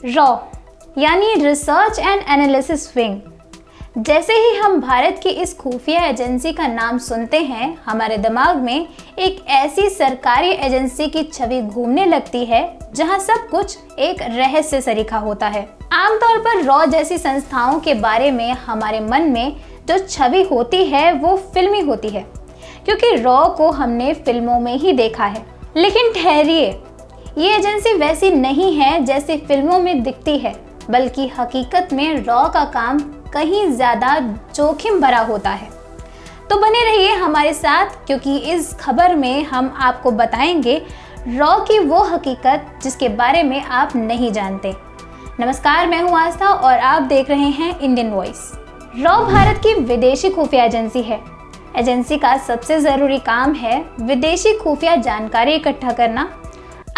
Raw यानी research and analysis wing. जैसे ही हम भारत की इस खुफिया एजेंसी का नाम सुनते हैं, हमारे दिमाग में एक ऐसी सरकारी एजेंसी की छवि घूमने लगती है जहां सब कुछ एक रहस्य से लिखा होता है। आमतौर पर रॉ जैसी संस्थाओं के बारे में हमारे मन में जो छवि होती है वो फिल्मी होती है, क्योंकि रॉ को हमने फिल्मों में ही देखा है। लेकिन ठहरिए, ये एजेंसी वैसी नहीं है जैसे फिल्मों में दिखती है, बल्कि हकीकत में रॉ का काम कहीं ज्यादा जोखिम भरा होता है। तो बने रहिए हमारे साथ, क्योंकि इस खबर में हम आपको बताएंगे रॉ की वो हकीकत जिसके बारे में आप नहीं जानते। नमस्कार, मैं हूं आस्था और आप देख रहे हैं इंडियन वॉइस। रॉ भारत की विदेशी खुफिया एजेंसी है। एजेंसी का सबसे जरूरी काम है विदेशी खुफिया जानकारी इकट्ठा करना,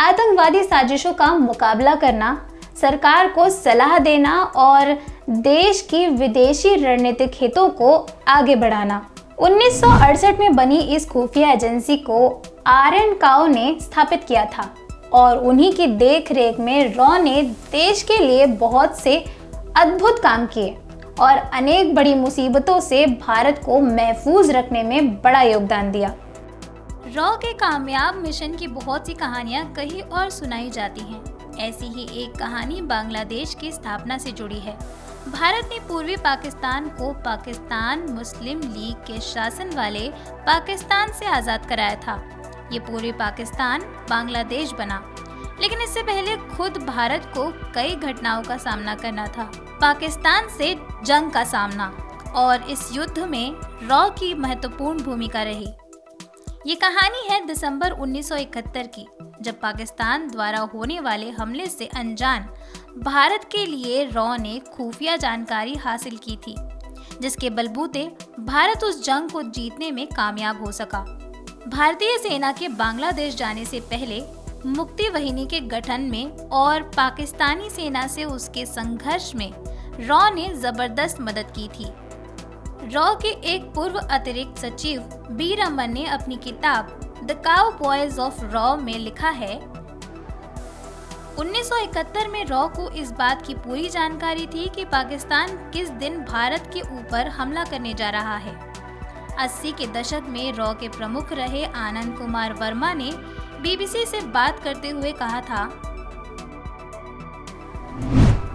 आतंकवादी साजिशों का मुकाबला करना, सरकार को सलाह देना और देश की विदेशी रणनीतिक हितों को आगे बढ़ाना। 1968 में बनी इस खुफिया एजेंसी को आर.एन. काओ ने स्थापित किया था और उन्हीं की देखरेख में रॉ ने देश के लिए बहुत से अद्भुत काम किए और अनेक बड़ी मुसीबतों से भारत को महफूज रखने में बड़ा योगदान दिया। रॉ के कामयाब मिशन की बहुत सी कहानियां कहीं और सुनाई जाती हैं। ऐसी ही एक कहानी बांग्लादेश की स्थापना से जुड़ी है। भारत ने पूर्वी पाकिस्तान को पाकिस्तान मुस्लिम लीग के शासन वाले पाकिस्तान से आज़ाद कराया था। ये पूर्वी पाकिस्तान बांग्लादेश बना, लेकिन इससे पहले खुद भारत को कई घटनाओं का सामना करना था। पाकिस्तान से जंग का सामना, और इस युद्ध में रॉ की महत्वपूर्ण भूमिका रही। ये कहानी है दिसंबर 1971 की, जब पाकिस्तान द्वारा होने वाले हमले से अनजान भारत के लिए रॉ ने खुफिया जानकारी हासिल की थी, जिसके बलबूते भारत उस जंग को जीतने में कामयाब हो सका। भारतीय सेना के बांग्लादेश जाने से पहले मुक्ति वाहिनी के गठन में और पाकिस्तानी सेना से उसके संघर्ष में रॉ ने जबरदस्त मदद की थी। रॉ के एक पूर्व अतिरिक्त सचिव बी रमन ने अपनी किताब द काउबॉयज ऑफ रॉ में लिखा है, 1971 में रॉ को इस बात की पूरी जानकारी थी कि पाकिस्तान किस दिन भारत के ऊपर हमला करने जा रहा है। 80 के दशक में रॉ के प्रमुख रहे आनंद कुमार वर्मा ने बीबीसी से बात करते हुए कहा था,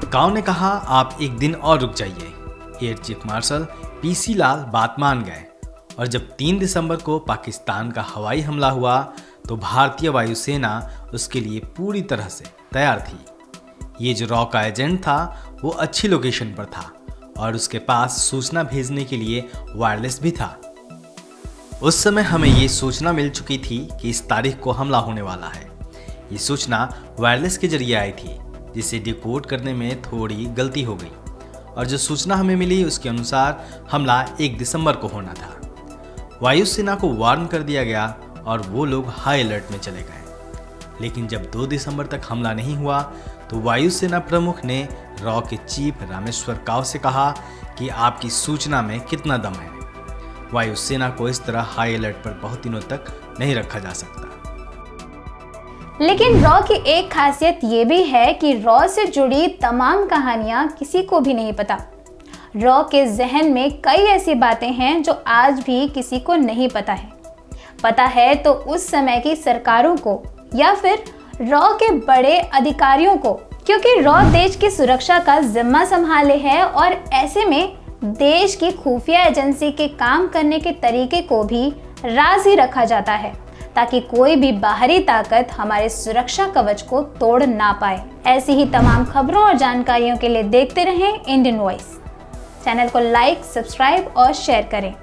काओ ने कहा, आप एक दिन और रुक जाइए। एयर चीफ मार्शल पीसी लाल बात मान गए और जब 3 दिसंबर को पाकिस्तान का हवाई हमला हुआ तो भारतीय वायुसेना उसके लिए पूरी तरह से तैयार थी। ये जो रॉ का एजेंट था वो अच्छी लोकेशन पर था और उसके पास सूचना भेजने के लिए वायरलेस भी था। उस समय हमें ये सूचना मिल चुकी थी कि इस तारीख को हमला होने वाला है। ये सूचना वायरलेस के जरिए आई थी, जिसे डिकोड करने में थोड़ी गलती हो गई और जो सूचना हमें मिली उसके अनुसार हमला 1 दिसंबर को होना था। वायुसेना को वार्न कर दिया गया और वो लोग हाई अलर्ट में चले गए। लेकिन जब 2 दिसंबर तक हमला नहीं हुआ तो वायुसेना प्रमुख ने रॉ के चीफ रामेश्वर काओ से कहा कि आपकी सूचना में कितना दम है। वायुसेना को इस तरह हाई अलर्ट पर बहुत दिनों तक नहीं रखा जा सकता। लेकिन रॉ की एक खासियत ये भी है कि रॉ से जुड़ी तमाम कहानियां किसी को भी नहीं पता। रॉ के जहन में कई ऐसी बातें हैं जो आज भी किसी को नहीं पता है तो उस समय की सरकारों को या फिर रॉ के बड़े अधिकारियों को, क्योंकि रॉ देश की सुरक्षा का जिम्मा संभाले है और ऐसे में देश की खुफिया एजेंसी के काम करने के तरीके को भी राज ही रखा जाता है, ताकि कोई भी बाहरी ताकत हमारे सुरक्षा कवच को तोड़ ना पाए। ऐसी ही तमाम खबरों और जानकारियों के लिए देखते रहें इंडियन वॉइस। चैनल को लाइक, सब्सक्राइब और शेयर करें।